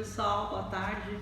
pessoal, boa tarde.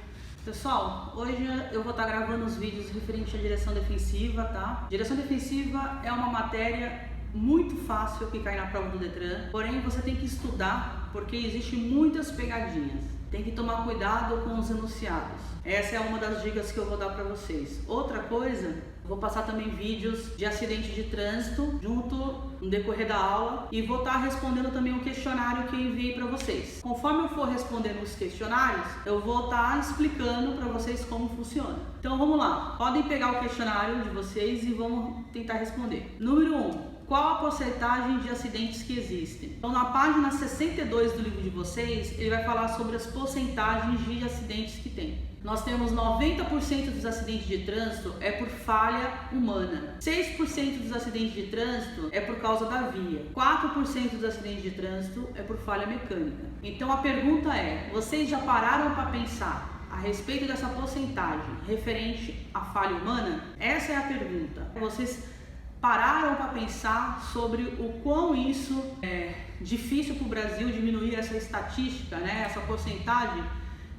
Pessoal, hoje eu vou estar gravando os vídeos referente à direção defensiva, tá? Direção defensiva é uma matéria muito fácil que cai na prova do Detran, porém você tem que estudar porque existem muitas pegadinhas. Tem que tomar cuidado com os enunciados. Essa é uma das dicas que eu vou dar para vocês. Outra coisa, vou passar também vídeos de acidente de trânsito junto no decorrer da aula e vou estar respondendo também um questionário que eu enviei para vocês. Conforme eu for respondendo os questionários, eu vou estar explicando para vocês como funciona. Então vamos lá, podem pegar o questionário de vocês e vamos tentar responder. Número 1. Qual a porcentagem de acidentes que existem? Então, na página 62 do livro de vocês, ele vai falar sobre as porcentagens de acidentes que tem. Nós temos 90% dos acidentes de trânsito é por falha humana, 6% dos acidentes de trânsito é por causa da via, 4% dos acidentes de trânsito é por falha mecânica. Então, a pergunta é, vocês já pararam para pensar a respeito dessa porcentagem referente à falha humana? Essa é a pergunta. Vocês pararam para pensar sobre o quão isso é difícil para o Brasil diminuir essa estatística, né? Essa porcentagem,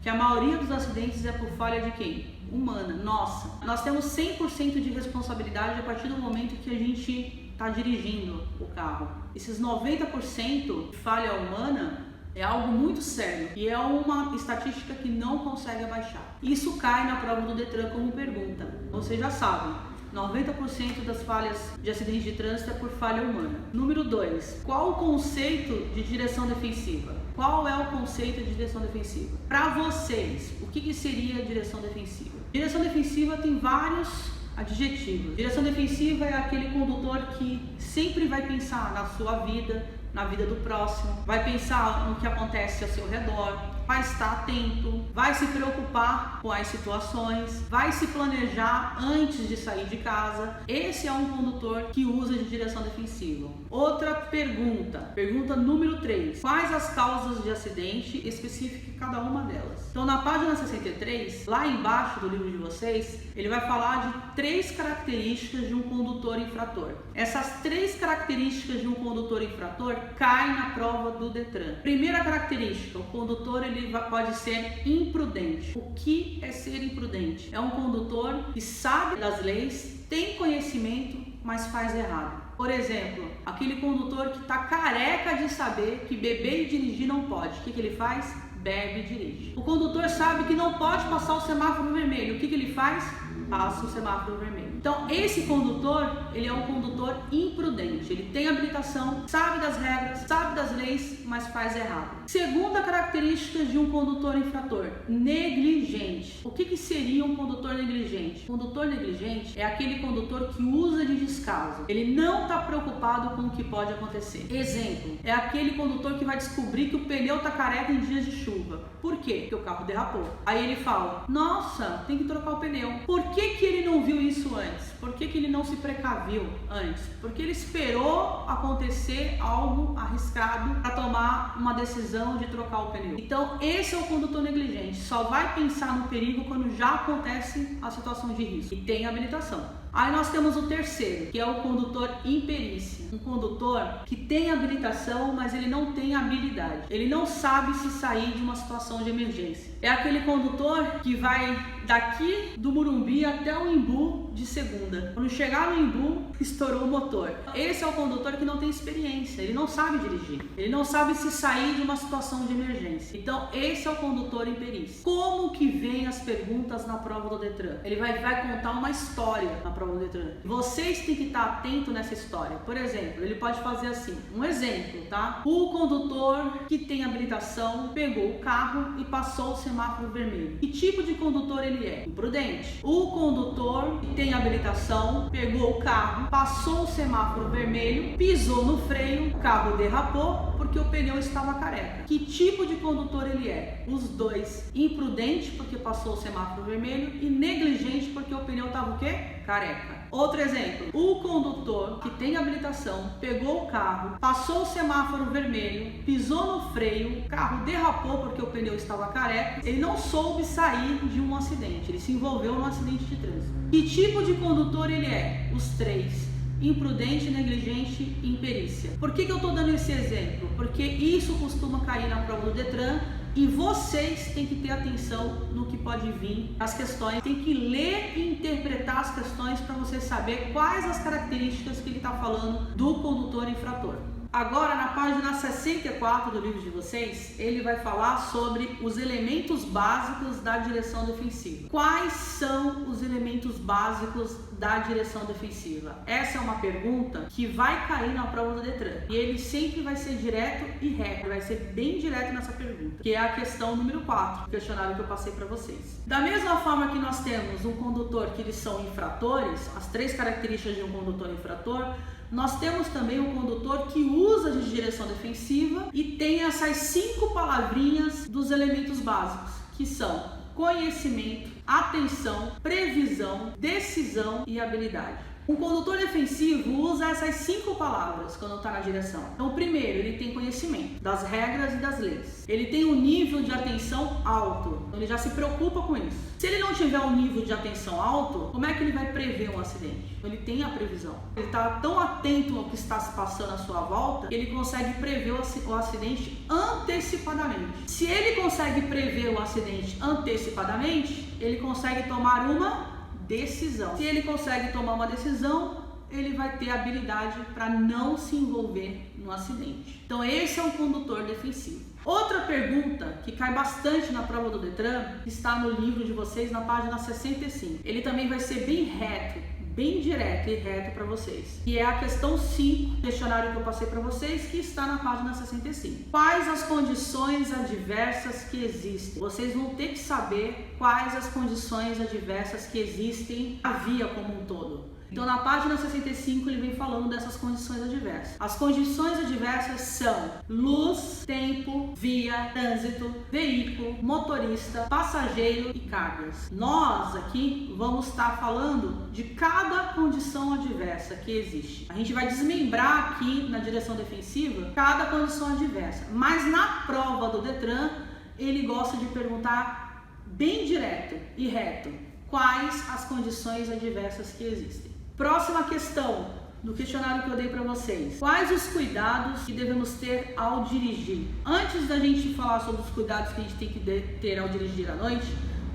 que a maioria dos acidentes é por falha de quem? Humana. Nossa, nós temos 100% de responsabilidade a partir do momento que a gente está dirigindo o carro. Esses 90% de falha humana é algo muito sério e é uma estatística que não consegue abaixar. Isso cai na prova do Detran como pergunta. Vocês já sabem. 90% das falhas de acidente de trânsito é por falha humana. Número 2. Qual o conceito de direção defensiva? Qual é o conceito de direção defensiva? Para vocês, o que seria direção defensiva? Direção defensiva tem vários adjetivos. Direção defensiva é aquele condutor que sempre vai pensar na sua vida, na vida do próximo, vai pensar no que acontece ao seu redor, vai estar atento, vai se preocupar com as situações, vai se planejar antes de sair de casa. Esse é um condutor que usa de direção defensiva. Outra pergunta número 3. Quais as causas de acidente? Especifique cada uma delas. Então, na página 63, lá embaixo do livro de vocês, ele vai falar de 3 características de um condutor infrator. Essas 3 características de um condutor infrator caem na prova do Detran. Primeira característica, o condutor pode ser imprudente. O que é ser imprudente? É um condutor que sabe das leis, tem conhecimento, mas faz errado. Por exemplo, aquele condutor que está careca de saber que beber e dirigir não pode. O que ele faz? Bebe e dirige. O condutor sabe que não pode passar o semáforo vermelho. O que ele faz? Passa o semáforo vermelho. Então, esse condutor, ele é um condutor imprudente. Ele tem habilitação, sabe das regras, sabe das leis, mas faz errado. Segunda característica de um condutor infrator, negligente. O que seria um condutor negligente? O condutor negligente é aquele condutor que usa de descaso. Ele não está preocupado com o que pode acontecer. Exemplo, é aquele condutor que vai descobrir que o pneu está careca em dias de chuva. Por quê? Porque o carro derrapou. Aí ele fala, nossa, tem que trocar o pneu. Por que ele não viu isso antes? Por que ele não se precaviu antes? Porque ele esperou acontecer algo arriscado para tomar uma decisão de trocar o pneu. Então, esse é o condutor negligente. Só vai pensar no perigo quando já acontece a situação de risco e tem habilitação. Aí nós temos o terceiro, que é o condutor imperícia. Um condutor que tem habilitação, mas ele não tem habilidade. Ele não sabe se sair de uma situação de emergência. É aquele condutor que vai daqui do Morumbi até o Imbu de segunda. Quando chegar no Imbu, estourou o motor. Esse é o condutor que não tem experiência. Ele não sabe dirigir. Ele não sabe se sair de uma situação de emergência. Então, esse é o condutor imperícia. Como que vem as perguntas na prova do Detran? Ele vai contar uma história na prova do Detran. Vocês têm que estar atentos nessa história. Por exemplo, ele pode fazer assim, um exemplo, tá? O condutor que tem habilitação pegou o carro e passou o semáforo vermelho. Que tipo de condutor ele é? Imprudente. O condutor que tem habilitação pegou o carro, passou o semáforo vermelho, pisou no freio, o carro derrapou porque o pneu estava careca. Que tipo de condutor ele é? Os dois. Imprudente porque passou o semáforo vermelho e negligente porque o pneu estava o quê? Careca. Outro exemplo, o condutor que tem habilitação pegou o carro, passou o semáforo vermelho, pisou no freio, o carro derrapou porque o pneu estava careca, ele não soube sair de um acidente, ele se envolveu num acidente de trânsito. Que tipo de condutor ele é? Os 3. Imprudente, negligente e imperícia. Por que eu estou dando esse exemplo? Porque isso costuma cair na prova do Detran E vocês têm que ter atenção no que pode vir, as questões, tem que ler e interpretar as questões para você saber quais as características que ele está falando do condutor infrator. Agora, na página 64 do livro de vocês, ele vai falar sobre os elementos básicos da direção defensiva. Quais são os elementos básicos da direção defensiva? Essa é uma pergunta que vai cair na prova do Detran. E ele sempre vai ser direto e reto, vai ser bem direto nessa pergunta, que é a questão número 4, o questionário que eu passei para vocês. Da mesma forma que nós temos um condutor que eles são infratores, as 3 características de um condutor infrator, nós temos também um condutor que usa de direção defensiva e tem essas 5 palavrinhas dos elementos básicos, que são conhecimento, atenção, previsão, decisão e habilidade. Um condutor defensivo usa essas 5 palavras quando está na direção. Então, primeiro, ele tem conhecimento das regras e das leis. Ele tem um nível de atenção alto, então ele já se preocupa com isso. Se ele não tiver um nível de atenção alto, como é que ele vai prever um acidente? Ele tem a previsão. Ele está tão atento ao que está se passando à sua volta, que ele consegue prever o acidente antecipadamente. Se ele consegue prever o acidente antecipadamente, ele consegue tomar uma decisão. Se ele consegue tomar uma decisão, ele vai ter habilidade para não se envolver no acidente. Então esse é um condutor defensivo. Outra pergunta que cai bastante na prova do Detran, está no livro de vocês na página 65. Ele também vai ser bem reto, bem direto e reto para vocês. E é a questão 5, questionário que eu passei para vocês, que está na página 65. Quais as condições adversas que existem? Vocês vão ter que saber quais as condições adversas que existem na via como um todo. Então, na página 65, ele vem falando dessas condições adversas. As condições adversas são luz, tempo, via, trânsito, veículo, motorista, passageiro e cargas. Nós aqui vamos estar falando de cada condição adversa que existe. A gente vai desmembrar aqui na direção defensiva cada condição adversa. Mas na prova do Detran, ele gosta de perguntar bem direto e reto quais as condições adversas que existem. Próxima questão do questionário que eu dei para vocês. Quais os cuidados que devemos ter ao dirigir? Antes da gente falar sobre os cuidados que a gente tem que ter ao dirigir à noite,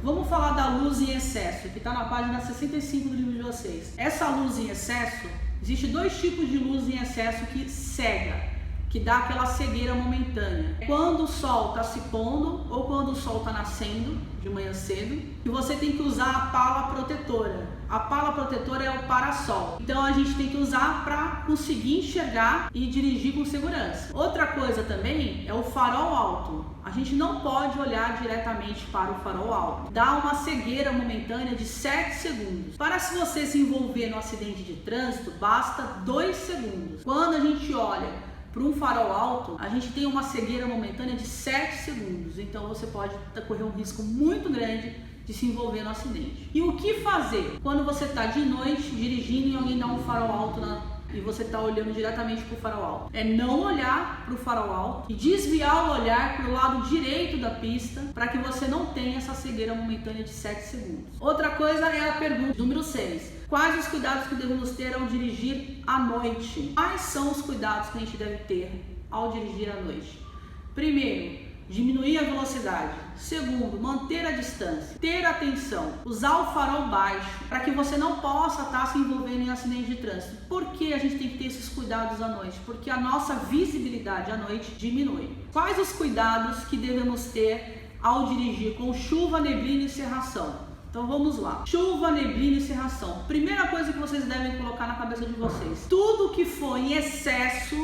vamos falar da luz em excesso, que está na página 65 do livro de vocês. Essa luz em excesso, existe 2 tipos de luz em excesso que cega, que dá aquela cegueira momentânea. Quando o sol está se pondo ou quando o sol está nascendo, de manhã cedo, e você tem que usar a pala protetora. A pala protetora é o parasol. Então a gente tem que usar para conseguir enxergar e dirigir com segurança. Outra coisa também é o farol alto. A gente não pode olhar diretamente para o farol alto. Dá uma cegueira momentânea de 7 segundos. Para se você se envolver no acidente de trânsito, basta 2 segundos. Quando a gente olha para um farol alto, a gente tem uma cegueira momentânea de 7 segundos. Então você pode correr um risco muito grande de se envolver no acidente. E o que fazer quando você está de noite dirigindo e alguém dá um farol alto e você está olhando diretamente para o farol alto? É não olhar para o farol alto e desviar o olhar para o lado direito da pista para que você não tenha essa cegueira momentânea de 7 segundos. Outra coisa é a pergunta número 6. Quais os cuidados que devemos ter ao dirigir à noite? Quais são os cuidados que a gente deve ter ao dirigir à noite? Primeiro, diminuir a velocidade. Segundo, manter a distância. Ter atenção. Usar o farol baixo para que você não possa estar se envolvendo em acidente de trânsito. Por que a gente tem que ter esses cuidados à noite? Porque a nossa visibilidade à noite diminui. Quais os cuidados que devemos ter ao dirigir com chuva, neblina e cerração? Então vamos lá. Chuva, neblina e cerração. Primeira coisa que vocês devem colocar na cabeça de vocês. Tudo que for em excesso,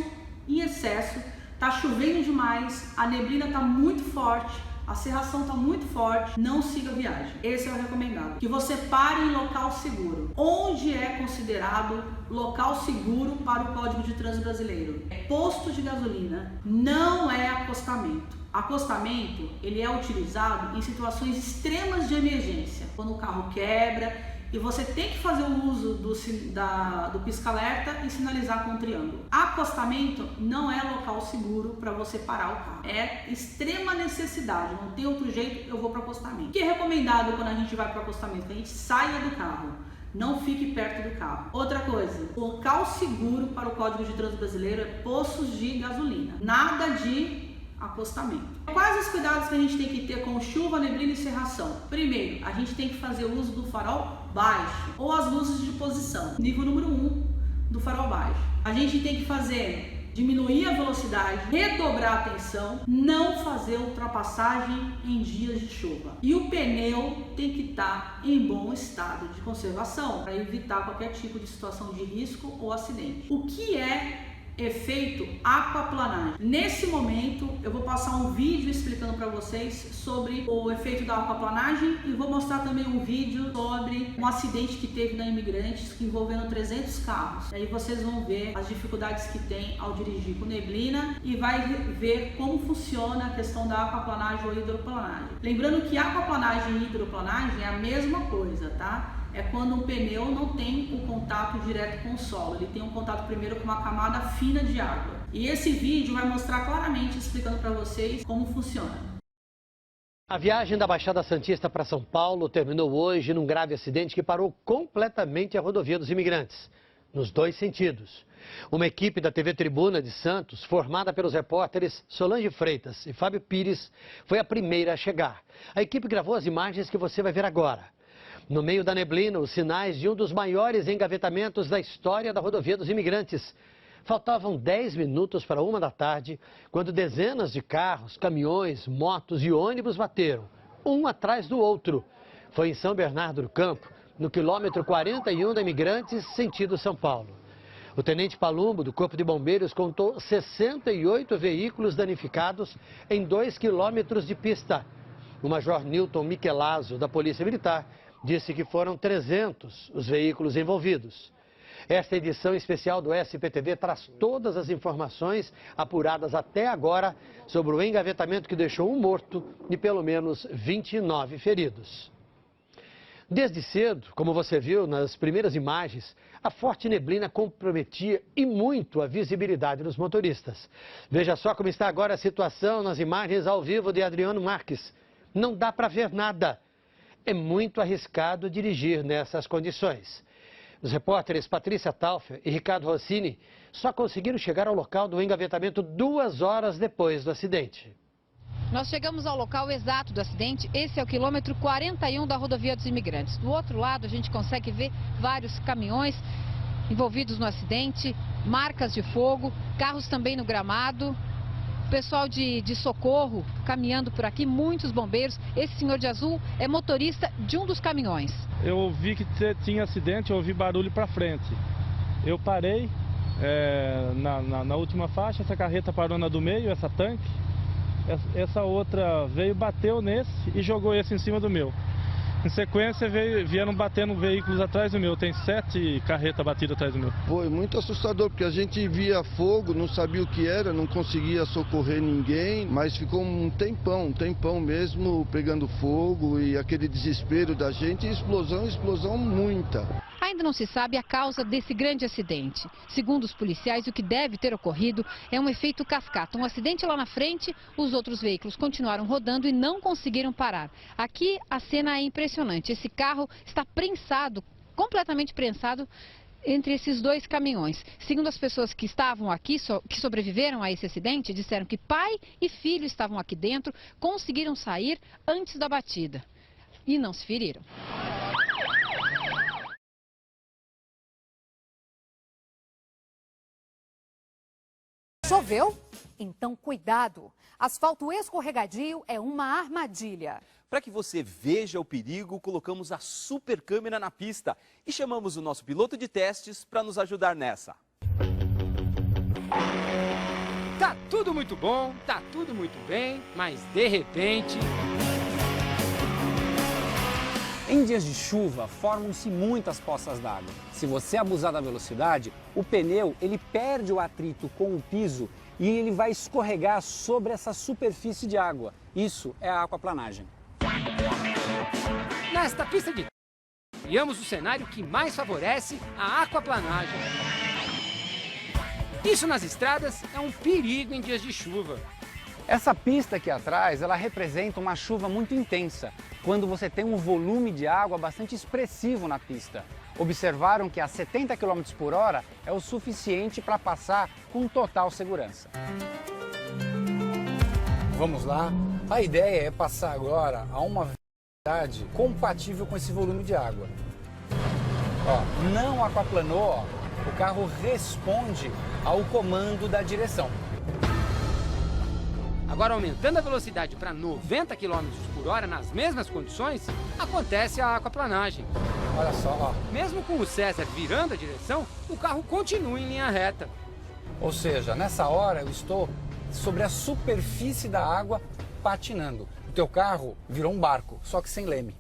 tá chovendo demais, a neblina tá muito forte, a cerração tá muito forte, não siga a viagem. Esse é o recomendado. Que você pare em local seguro. Onde é considerado local seguro para o Código de Trânsito Brasileiro? É posto de gasolina, não é acostamento. Acostamento, ele é utilizado em situações extremas de emergência, quando o carro quebra e você tem que fazer o uso do pisca-alerta e sinalizar com um triângulo. Acostamento não é local seguro para você parar o carro. É extrema necessidade, não tem outro jeito, eu vou para acostamento. O que é recomendado quando a gente vai para acostamento? Que a gente saia do carro. Não fique perto do carro. Outra coisa, local seguro para o Código de Trânsito Brasileiro é postos de gasolina. Nada de acostamento. Quais os cuidados que a gente tem que ter com chuva, neblina e cerração? Primeiro, a gente tem que fazer uso do farol baixo ou as luzes de posição, nível número 1 do farol baixo. A gente tem que diminuir a velocidade, redobrar a tensão, não fazer ultrapassagem em dias de chuva. E o pneu tem que estar em bom estado de conservação para evitar qualquer tipo de situação de risco ou acidente. O que é efeito aquaplanagem? Nesse momento eu vou passar um vídeo explicando para vocês sobre o efeito da aquaplanagem e vou mostrar também um vídeo sobre um acidente que teve na Imigrantes envolvendo 300 carros. Aí vocês vão ver as dificuldades que tem ao dirigir com neblina e vai ver como funciona a questão da aquaplanagem ou hidroplanagem. Lembrando que aquaplanagem e hidroplanagem é a mesma coisa, tá? É quando um pneu não tem o contato direto com o solo, ele tem um contato primeiro com uma camada fina de água. E esse vídeo vai mostrar claramente, explicando para vocês como funciona. A viagem da Baixada Santista para São Paulo terminou hoje num grave acidente que parou completamente a rodovia dos Imigrantes, nos dois sentidos. Uma equipe da TV Tribuna de Santos, formada pelos repórteres Solange Freitas e Fábio Pires, foi a primeira a chegar. A equipe gravou as imagens que você vai ver agora. No meio da neblina, os sinais de um dos maiores engavetamentos da história da rodovia dos Imigrantes. Faltavam 10 minutos para 1 da tarde, quando dezenas de carros, caminhões, motos e ônibus bateram, um atrás do outro. Foi em São Bernardo do Campo, no quilômetro 41 da Imigrantes, sentido São Paulo. O tenente Palumbo, do Corpo de Bombeiros, contou 68 veículos danificados em 2 quilômetros de pista. O major Newton Michelazzo, da Polícia Militar, disse que foram 300 os veículos envolvidos. Esta edição especial do SPTV traz todas as informações apuradas até agora sobre o engavetamento que deixou um morto e pelo menos 29 feridos. Desde cedo, como você viu nas primeiras imagens, a forte neblina comprometia e muito a visibilidade dos motoristas. Veja só como está agora a situação nas imagens ao vivo de Adriano Marques. Não dá para ver nada. É muito arriscado dirigir nessas condições. Os repórteres Patrícia Taufer e Ricardo Rossini só conseguiram chegar ao local do engavetamento 2 horas depois do acidente. Nós chegamos ao local exato do acidente. Esse é o quilômetro 41 da rodovia dos Imigrantes. Do outro lado, a gente consegue ver vários caminhões envolvidos no acidente, marcas de fogo, carros também no gramado. Pessoal de socorro caminhando por aqui, muitos bombeiros. Esse senhor de azul é motorista de um dos caminhões. Eu ouvi que tinha acidente, eu ouvi barulho para frente. Eu parei na última faixa, essa carreta parou na do meio, essa tanque. Essa outra veio, bateu nesse e jogou esse em cima do meu. Em sequência vieram batendo veículos atrás do meu, tem 7 carretas batidas atrás do meu. Foi muito assustador, porque a gente via fogo, não sabia o que era, não conseguia socorrer ninguém, mas ficou um tempão mesmo pegando fogo e aquele desespero da gente, e explosão muita. Ainda não se sabe a causa desse grande acidente. Segundo os policiais, o que deve ter ocorrido é um efeito cascata. Um acidente lá na frente, os outros veículos continuaram rodando e não conseguiram parar. Aqui a cena é impressionante. Esse carro está prensado, completamente prensado, entre esses 2 caminhões. Segundo as pessoas que estavam aqui, que sobreviveram a esse acidente, disseram que pai e filho estavam aqui dentro, conseguiram sair antes da batida e não se feriram. Choveu? Então cuidado! Asfalto escorregadio é uma armadilha. Para que você veja o perigo, colocamos a super câmera na pista e chamamos o nosso piloto de testes para nos ajudar nessa. Tá tudo muito bom, tá tudo muito bem, mas de repente... Em dias de chuva, formam-se muitas poças d'água. Se você abusar da velocidade, o pneu ele perde o atrito com o piso e ele vai escorregar sobre essa superfície de água. Isso é a aquaplanagem. Nesta pista de criamos o cenário que mais favorece a aquaplanagem. Isso nas estradas é um perigo em dias de chuva. Essa pista aqui atrás, ela representa uma chuva muito intensa, quando você tem um volume de água bastante expressivo na pista. Observaram que a 70 km por hora é o suficiente para passar com total segurança. Vamos lá. A ideia é passar agora a uma velocidade compatível com esse volume de água. Ó, não aquaplanou, ó, o carro responde ao comando da direção. Agora, aumentando a velocidade para 90 km por hora nas mesmas condições, acontece a aquaplanagem. Olha só, ó. Mesmo com o César virando a direção, o carro continua em linha reta. Ou seja, nessa hora eu estou sobre a superfície da água patinando. O teu carro virou um barco, só que sem leme.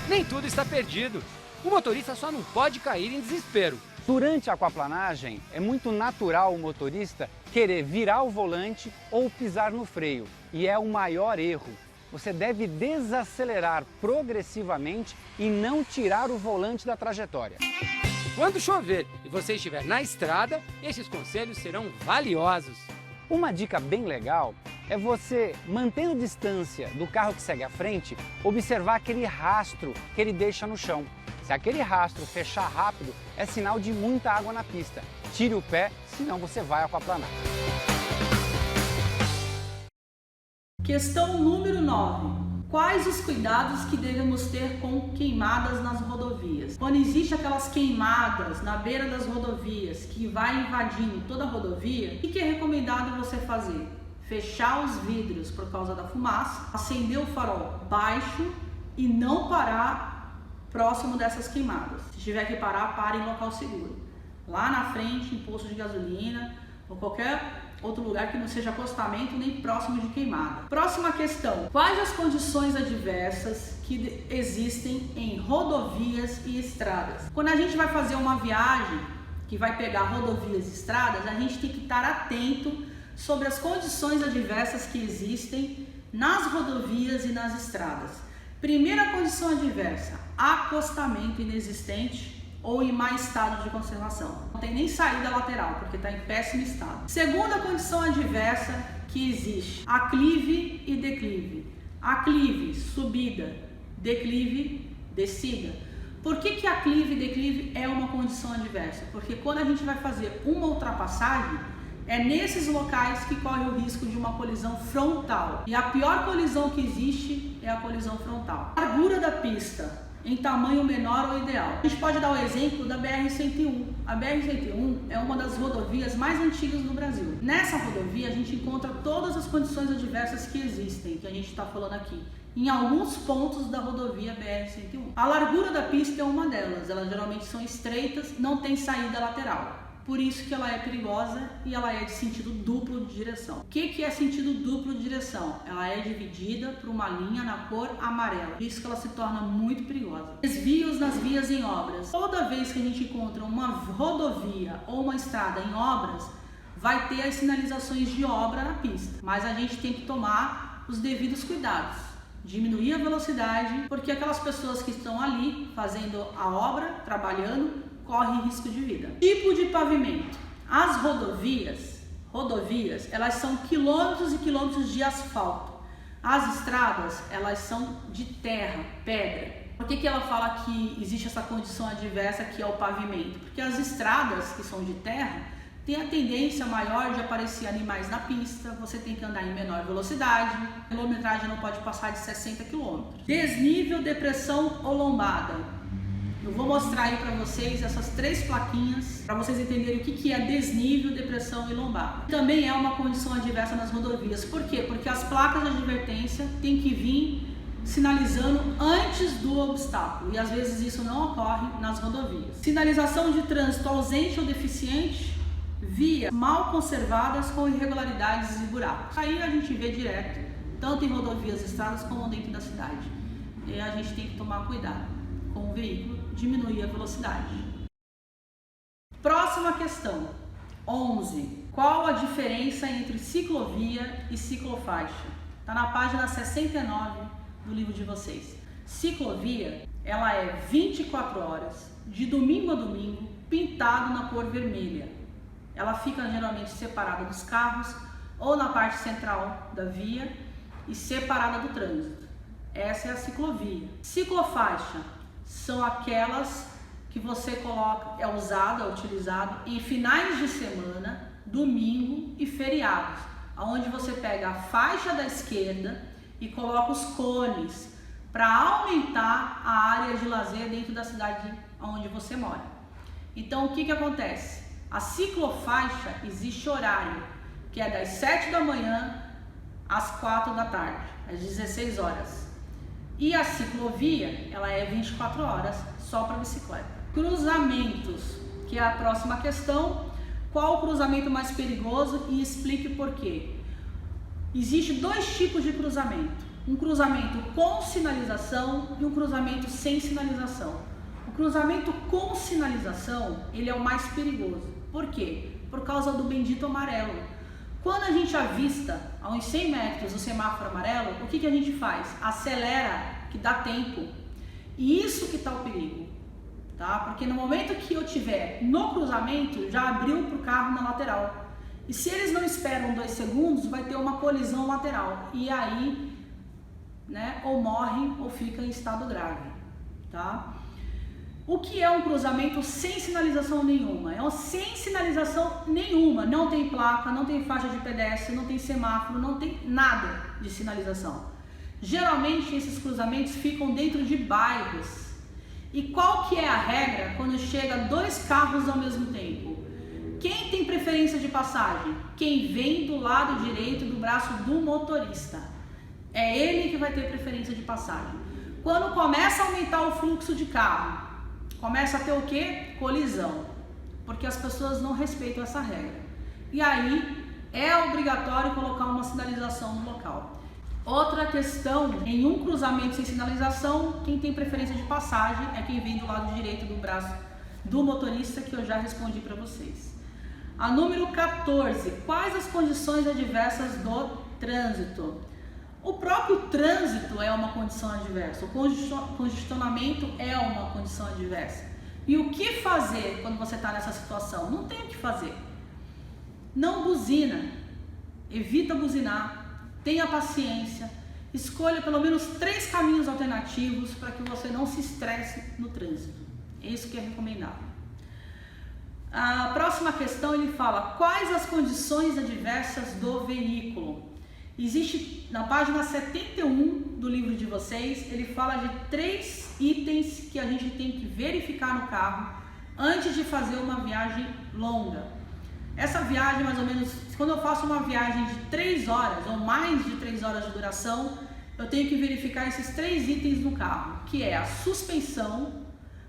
Nem tudo está perdido. O motorista só não pode cair em desespero. Durante a aquaplanagem, é muito natural o motorista querer virar o volante ou pisar no freio. E é o maior erro. Você deve desacelerar progressivamente e não tirar o volante da trajetória. Quando chover e você estiver na estrada, esses conselhos serão valiosos. Uma dica bem legal é você, mantendo distância do carro que segue à frente, observar aquele rastro que ele deixa no chão. Se aquele rastro fechar rápido, é sinal de muita água na pista. Tire o pé, senão você vai aquaplanar. Questão número 9. Quais os cuidados que devemos ter com queimadas nas rodovias? Quando existe aquelas queimadas na beira das rodovias que vai invadindo toda a rodovia, o que é recomendado você fazer? Fechar os vidros por causa da fumaça, acender o farol baixo e não parar próximo dessas queimadas. Se tiver que parar, pare em local seguro. Lá na frente, em posto de gasolina ou qualquer outro lugar que não seja acostamento nem próximo de queimada. Próxima questão. Quais as condições adversas que existem em rodovias e estradas? Quando a gente vai fazer uma viagem que vai pegar rodovias e estradas, a gente tem que estar atento sobre as condições adversas que existem nas rodovias e nas estradas. Primeira condição adversa, acostamento inexistente ou em má estado de conservação. Não tem nem saída lateral, porque está em péssimo estado. Segunda condição adversa que existe, aclive e declive. Aclive, subida, declive, descida. Por que aclive e declive é uma condição adversa? Porque quando a gente vai fazer uma ultrapassagem, é nesses locais que corre o risco de uma colisão frontal. E a pior colisão que existe é a colisão frontal. A largura da pista em tamanho menor ou ideal. A gente pode dar o exemplo da BR-101. A BR-101 é uma das rodovias mais antigas do Brasil. Nessa rodovia a gente encontra todas as condições adversas que existem, que a gente está falando aqui, em alguns pontos da rodovia BR-101. A largura da pista é uma delas. Elas geralmente são estreitas, não tem saída lateral. Por isso que ela é perigosa e ela é de sentido duplo de direção. O que é sentido duplo de direção? Ela é dividida por uma linha na cor amarela. Por isso que ela se torna muito perigosa. Desvios nas vias em obras. Toda vez que a gente encontra uma rodovia ou uma estrada em obras, vai ter as sinalizações de obra na pista. Mas a gente tem que tomar os devidos cuidados. Diminuir a velocidade, porque aquelas pessoas que estão ali fazendo a obra, trabalhando, corre risco de vida. Tipo de pavimento. As rodovias, elas são quilômetros e quilômetros de asfalto. As estradas, elas são de terra, pedra. Por que ela fala que existe essa condição adversa que é o pavimento? Porque as estradas que são de terra têm a tendência maior de aparecer animais na pista, você tem que andar em menor velocidade, a quilometragem não pode passar de 60 km. Desnível, depressão ou lombada. Eu vou mostrar aí para vocês essas 3 plaquinhas para vocês entenderem o que é desnível, depressão e lombada. Também é uma condição adversa nas rodovias. Por quê? Porque as placas de advertência têm que vir sinalizando antes do obstáculo e às vezes isso não ocorre nas rodovias. Sinalização de trânsito ausente ou deficiente, vias mal conservadas com irregularidades e buracos. Aí a gente vê direto, tanto em rodovias e estradas como dentro da cidade. E a gente tem que tomar cuidado com o veículo, diminuir a velocidade. Próxima questão, 11. Qual a diferença entre ciclovia e ciclofaixa? Está na página 69 do livro de vocês. Ciclovia, ela é 24 horas, de domingo a domingo, pintado na cor vermelha. Ela fica geralmente separada dos carros ou na parte central da via e separada do trânsito. Essa é a ciclovia. Ciclofaixa são aquelas que você coloca, é utilizado em finais de semana, domingo e feriados. onde você pega a faixa da esquerda e coloca os cones para aumentar a área de lazer dentro da cidade onde você mora. Então, o que acontece? A ciclofaixa existe horário, que é das 7 da manhã às 4 da tarde, às 16 horas. E a ciclovia, ela é 24 horas só para bicicleta. Cruzamentos, que é a próxima questão. Qual o cruzamento mais perigoso e explique por quê? Existem dois tipos de cruzamento. Um cruzamento com sinalização e um cruzamento sem sinalização. O cruzamento com sinalização, ele é o mais perigoso. Por quê? Por causa do bendito amarelo. Quando a gente avista a uns 100 metros o semáforo amarelo, o que a gente faz? Acelera, que dá tempo. E isso que está o perigo, tá? Porque no momento que eu tiver no cruzamento, já abriu para o carro na lateral. E se eles não esperam 2 segundos, vai ter uma colisão lateral. E aí, né, ou morre ou fica em estado grave, tá? O que é um cruzamento sem sinalização nenhuma? É um sem sinalização nenhuma, não tem placa, não tem faixa de pedestre, não tem semáforo, não tem nada de sinalização. Geralmente esses cruzamentos ficam dentro de bairros. E qual que é a regra quando chega 2 carros ao mesmo tempo? Quem tem preferência de passagem? Quem vem do lado direito do braço do motorista. É ele que vai ter preferência de passagem. Quando começa a aumentar o fluxo de carro, começa a ter o quê? Colisão. Porque as pessoas não respeitam essa regra. E aí é obrigatório colocar uma sinalização no local. Outra questão, em um cruzamento sem sinalização, quem tem preferência de passagem é quem vem do lado direito do braço do motorista, que eu já respondi para vocês. A número 14, quais as condições adversas do trânsito? O próprio trânsito é uma condição adversa, o congestionamento é uma condição adversa. E o que fazer quando você está nessa situação? Não tem o que fazer. Não buzina, evita buzinar, tenha paciência, escolha pelo menos 3 caminhos alternativos para que você não se estresse no trânsito. É isso que é recomendável. A próxima questão, ele fala quais as condições adversas do veículo. Existe na página 71 do livro de vocês, ele fala de 3 itens que a gente tem que verificar no carro antes de fazer uma viagem longa. Essa viagem, mais ou menos, quando eu faço uma viagem de 3 horas ou mais de 3 horas de duração, eu tenho que verificar esses 3 itens no carro, que é a suspensão,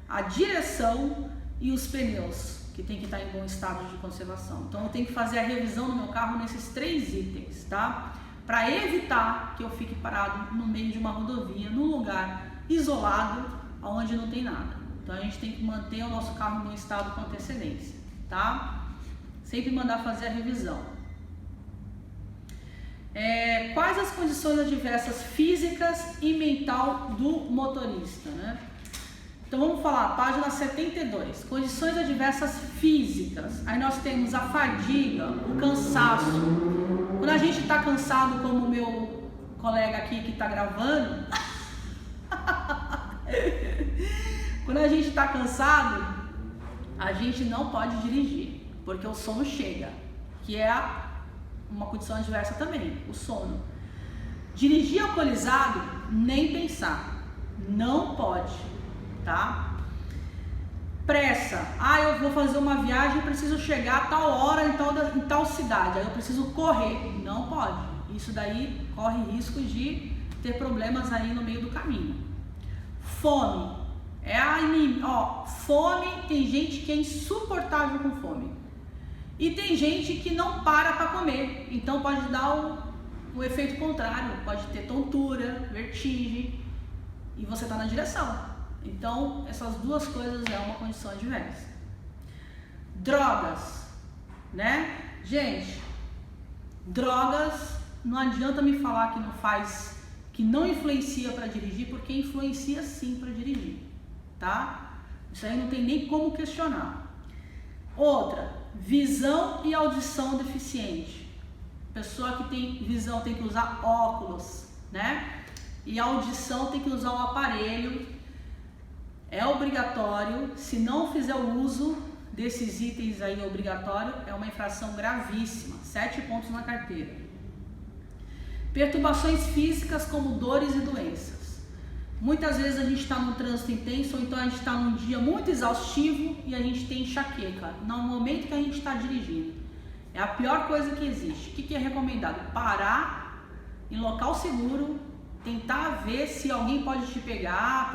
a direção e os pneus, que tem que estar em bom estado de conservação. Então eu tenho que fazer a revisão do meu carro nesses 3 itens, tá? Para evitar que eu fique parado no meio de uma rodovia, num lugar isolado, onde não tem nada. Então a gente tem que manter o nosso carro em bom estado com antecedência, tá? Sempre mandar fazer a revisão. Quais as condições adversas físicas e mental do motorista, né? Então vamos falar, página 72, condições adversas físicas. Aí nós temos a fadiga, o cansaço. Quando a gente está cansado, como o meu colega aqui que está gravando, quando a gente está cansado, a gente não pode dirigir, porque o sono chega, que é uma condição adversa também, o sono. Dirigir alcoolizado, nem pensar, não pode, tá? Pressa, eu vou fazer uma viagem, preciso chegar a tal hora em tal cidade, aí eu preciso correr, não pode. Isso daí corre risco de ter problemas aí no meio do caminho. Fome, fome, tem gente que é insuportável com fome. E tem gente que não para comer, então pode dar o efeito contrário, pode ter tontura, vertigem, e você está na direção. Então, essas 2 coisas é uma condição adversa. Drogas, né? Gente, drogas, não adianta me falar que não faz, que não influencia para dirigir, porque influencia sim para dirigir, tá? Isso aí não tem nem como questionar. Outra, visão e audição deficiente. Pessoa que tem visão tem que usar óculos, né? E audição tem que usar um aparelho. É obrigatório, se não fizer o uso desses itens aí obrigatório, é uma infração gravíssima, 7 pontos na carteira. Perturbações físicas como dores e doenças. Muitas vezes a gente está num trânsito intenso, ou então a gente está num dia muito exaustivo e a gente tem enxaqueca no momento que a gente está dirigindo. É a pior coisa que existe. O que é recomendado? Parar em local seguro, tentar ver se alguém pode te pegar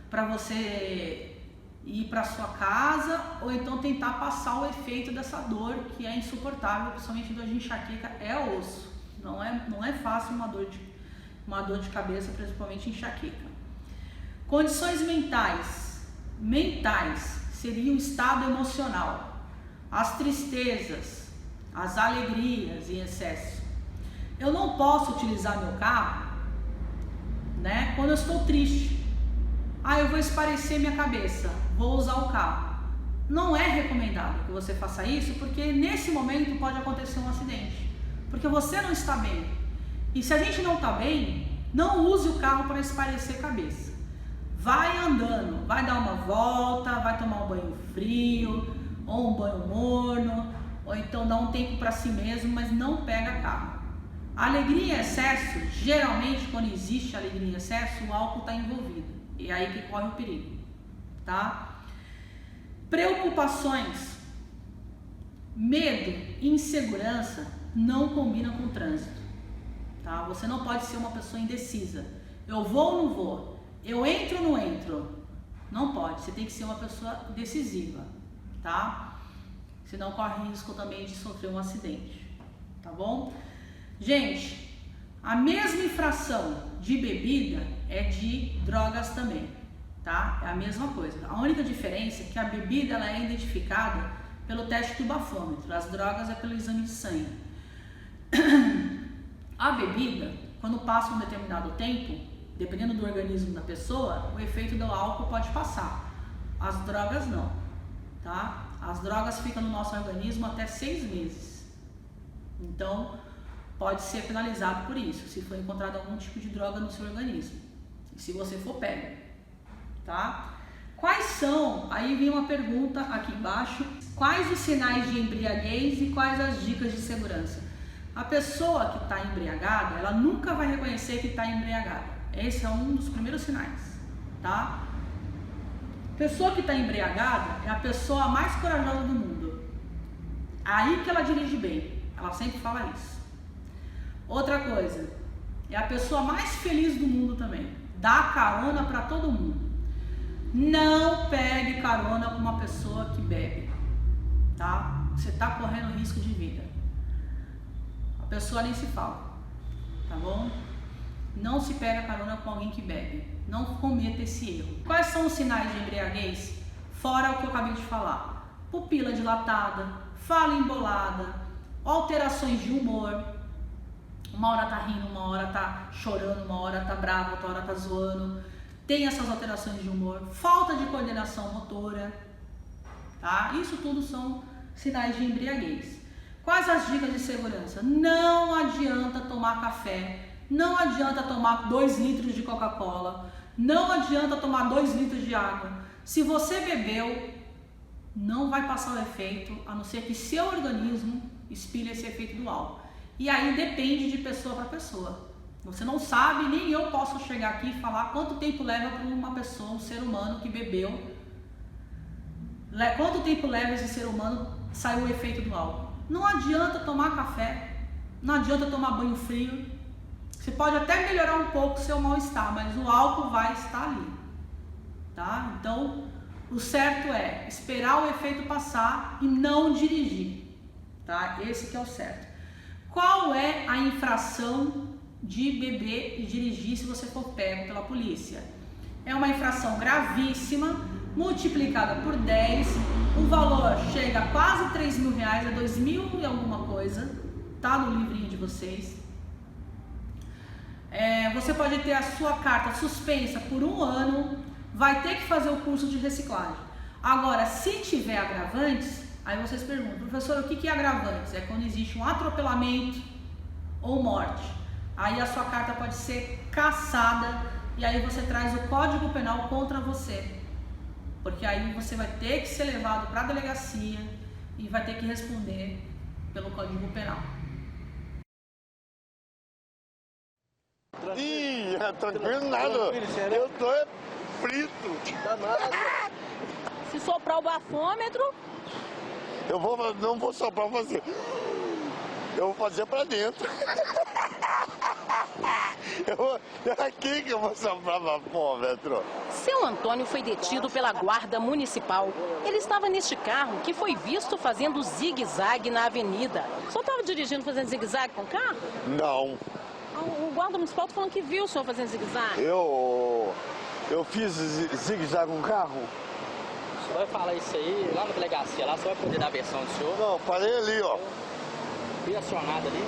para você ir para sua casa, ou então tentar passar o efeito dessa dor que é insuportável, principalmente dor de enxaqueca, é osso. Não é fácil uma dor de cabeça, principalmente enxaqueca. Condições mentais. Mentais seria o estado emocional, as tristezas, as alegrias em excesso. Eu não posso utilizar meu carro, né, quando eu estou triste. Eu vou esparecer minha cabeça, vou usar o carro. Não é recomendado que você faça isso, porque nesse momento pode acontecer um acidente, porque você não está bem. E se a gente não está bem, não use o carro para esparecer a cabeça. Vai andando, vai dar uma volta, vai tomar um banho frio, ou um banho morno, ou então dá um tempo para si mesmo, mas não pega carro. Alegria em excesso, geralmente quando existe alegria em excesso, o álcool está envolvido. E é aí que corre o perigo, tá? Preocupações, medo e insegurança não combinam com o trânsito, tá? Você não pode ser uma pessoa indecisa. Eu vou ou não vou? Eu entro ou não entro? Não pode, você tem que ser uma pessoa decisiva, tá? Senão corre risco também de sofrer um acidente, tá bom? Gente, a mesma infração de bebida é de drogas também, tá? É a mesma coisa. A única diferença é que a bebida ela é identificada pelo teste do bafômetro, as drogas é pelo exame de sangue. A bebida, quando passa um determinado tempo, dependendo do organismo da pessoa, o efeito do álcool pode passar. As drogas não, tá? As drogas ficam no nosso organismo até 6 meses. Então, pode ser penalizado por isso, se for encontrado algum tipo de droga no seu organismo, se você for pego, tá? Quais são, aí vem uma pergunta aqui embaixo, quais os sinais de embriaguez e quais as dicas de segurança? A pessoa que está embriagada, ela nunca vai reconhecer que está embriagada, esse é um dos primeiros sinais, tá? Pessoa que está embriagada é a pessoa mais corajosa do mundo, aí que ela dirige bem, ela sempre fala isso. Outra coisa, é a pessoa mais feliz do mundo também. Dá carona para todo mundo. Não pegue carona com uma pessoa que bebe, tá? Você está correndo risco de vida. A pessoa nem se fala, tá bom? Não se pega carona com alguém que bebe. Não cometa esse erro. Quais são os sinais de embriaguez? Fora o que eu acabei de falar. Pupila dilatada, fala embolada, alterações de humor. Uma hora tá rindo, uma hora tá chorando, uma hora tá bravo, outra hora tá zoando. Tem essas alterações de humor, falta de coordenação motora, tá? Isso tudo são sinais de embriaguez. Quais as dicas de segurança? Não adianta tomar café, não adianta tomar 2 litros de Coca-Cola, não adianta tomar 2 litros de água. Se você bebeu, não vai passar o efeito, a não ser que seu organismo expile esse efeito do álcool. E aí depende de pessoa para pessoa. Você não sabe, nem eu posso chegar aqui e falar quanto tempo leva para uma pessoa, um ser humano que bebeu. Quanto tempo leva esse ser humano sair o efeito do álcool. Não adianta tomar café, não adianta tomar banho frio. Você pode até melhorar um pouco o seu mal-estar, mas o álcool vai estar ali, tá? Então, o certo é esperar o efeito passar e não dirigir, tá? Esse que é o certo. Qual é a infração de beber e dirigir se você for pego pela polícia? É uma infração gravíssima, multiplicada por 10, o valor chega a quase R$3.000, é 2.000 e alguma coisa, tá no livrinho de vocês. Você pode ter a sua carta suspensa por 1 ano, vai ter que fazer o curso de reciclagem. Agora, se tiver agravantes, aí vocês perguntam, professor, o que é agravantes? É quando existe um atropelamento ou morte. Aí a sua carta pode ser cassada e aí você traz o Código Penal contra você. Porque aí você vai ter que ser levado para a delegacia e vai ter que responder pelo Código Penal. Ih, tranquilo nada. Eu tô frito. Se soprar o bafômetro... Não vou soprar você. Eu vou fazer pra dentro. Aqui que eu vou soprar bafômetro. Seu Antônio foi detido pela guarda municipal. Ele estava neste carro que foi visto fazendo zigue-zague na avenida. O senhor estava dirigindo fazendo zigue-zague com o carro? Não. O guarda municipal está falando que viu o senhor fazendo zigue-zague. Eu fiz zigue-zague com o carro? O senhor vai falar isso aí lá na delegacia, lá o senhor vai poder dar a versão do senhor? Não, parei ali, ó. Fui acionado ali.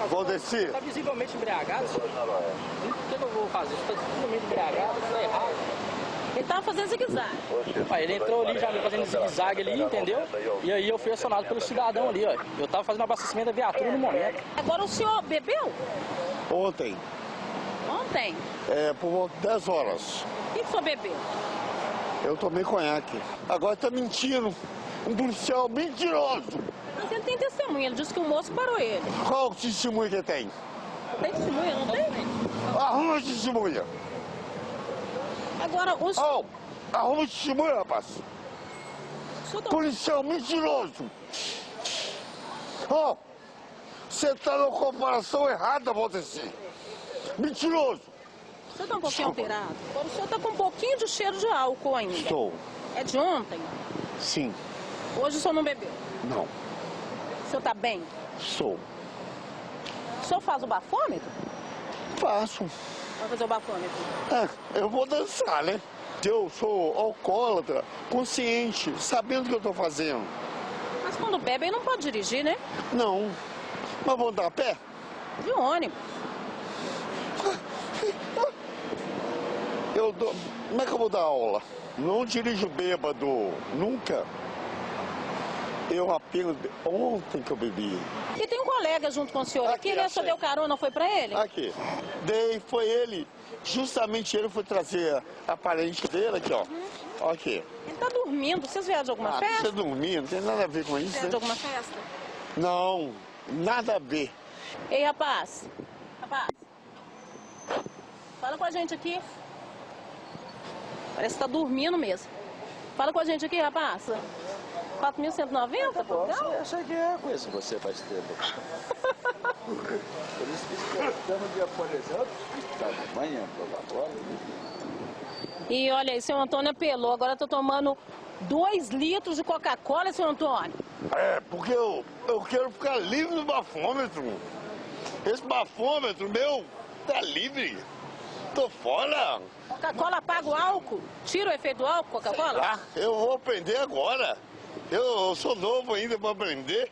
Vou descer. Está visivelmente embriagado, senhor? O que eu vou fazer? Está visivelmente embriagado, está errado. Ele estava fazendo zigue-zague. Ele entrou ali já fazendo zigue-zague ali, entendeu? E aí eu fui acionado pelo cidadão ali, ó. Eu estava fazendo abastecimento da viatura no momento. Agora o senhor bebeu? Ontem. Ontem? Por volta de 10 horas. O que o senhor bebeu? Eu tomei conhaque. Agora tá mentindo. Um policial mentiroso. Mas ele tem testemunha, ele disse que o moço parou ele. Qual o testemunho que tem? Tem testemunha, não tem? Arruma testemunha. Agora, o senhor... Arruma testemunha, rapaz. Policial mentiroso. Você tá na comparação errada, Valdeci. Mentiroso. O senhor está um pouquinho alterado. Agora o senhor está com um pouquinho de cheiro de álcool ainda. Estou. É de ontem? Sim. Hoje o senhor não bebeu? Não. O senhor está bem? Sou. O senhor faz o bafômetro? Faço. Vai fazer o bafômetro? Eu vou dançar, né? Eu sou alcoólatra, consciente, sabendo o que eu estou fazendo. Mas quando bebe, aí não pode dirigir, né? Não. Mas vou andar a pé? De ônibus. Como é que eu vou dar aula? Não dirijo bêbado, nunca. Eu apenas... Ontem que eu bebi. E tem um colega junto com o senhor aqui, né? O senhor deu carona, foi pra ele? Aqui. Foi ele. Justamente ele foi trazer a parente dele aqui, ó. Aqui. Ele tá dormindo. Vocês vieram de alguma festa? Você dormindo, não tem nada a ver com isso, Vieram né? de alguma festa? Não, nada a ver. Ei, rapaz. Rapaz. Fala com a gente aqui. Parece que tá dormindo mesmo. Fala com a gente aqui, rapaz. 4.190, pô? Eu achei que conheço você faz tempo. Por isso que estamos de atualizando. Tá de manhã, por agora. E olha aí, seu Antônio apelou. Agora eu tô tomando 2 litros de Coca-Cola, seu Antônio. Porque eu quero ficar livre do bafômetro. Esse bafômetro meu tá livre. Tô fora. Coca-Cola apaga o álcool? Tira o efeito do álcool, Coca-Cola? Eu vou aprender agora. Eu sou novo ainda para aprender.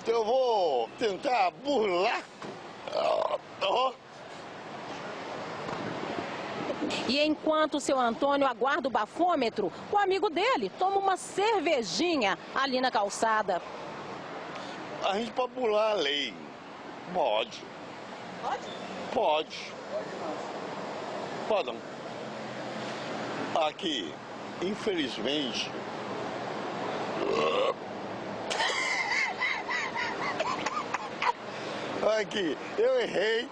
Então eu vou tentar burlar. E enquanto o seu Antônio aguarda o bafômetro, o amigo dele toma uma cervejinha ali na calçada. A gente pode burlar a lei. Pode. Pode? Pode. Podem. Aqui, infelizmente... Aqui, eu errei.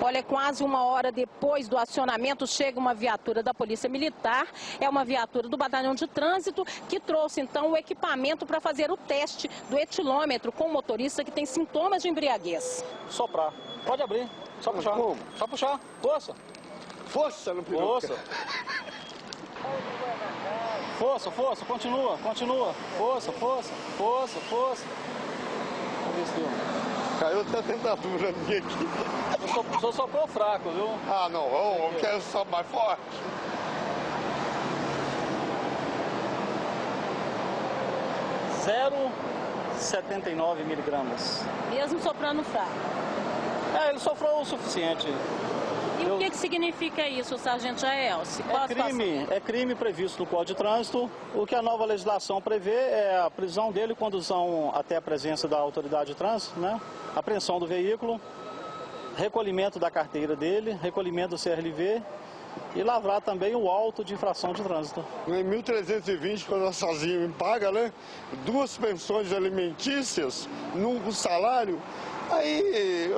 Olha, quase 1 hora depois do acionamento, chega uma viatura da Polícia Militar. É uma viatura do Batalhão de Trânsito que trouxe, então, o equipamento para fazer o teste do etilômetro com o motorista que tem sintomas de embriaguez. Soprar. Pode abrir. Só puxar. Como? Só puxar. Força. Força no piloto. Força. Continua. Força. Vamos ver se deu. Caiu até a tentatura minha aqui. O senhor soprou fraco, viu? Não. Eu quero só mais forte. Zero 79 miligramas. Mesmo soprando fraco. Ele sofreu o suficiente. E o que significa isso, sargento Jaelce? É crime previsto no Código de Trânsito. O que a nova legislação prevê é a prisão dele, condução até a presença da autoridade de trânsito, né? Apreensão do veículo, recolhimento da carteira dele, recolhimento do CRLV e lavrar também o auto de infração de trânsito. Em 1.320, quando eu sozinho me paga, né? 2 pensões alimentícias, num salário, aí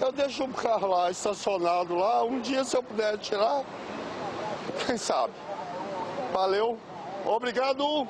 Eu deixo o carro lá estacionado lá, um dia se eu puder tirar, quem sabe. Valeu, obrigado.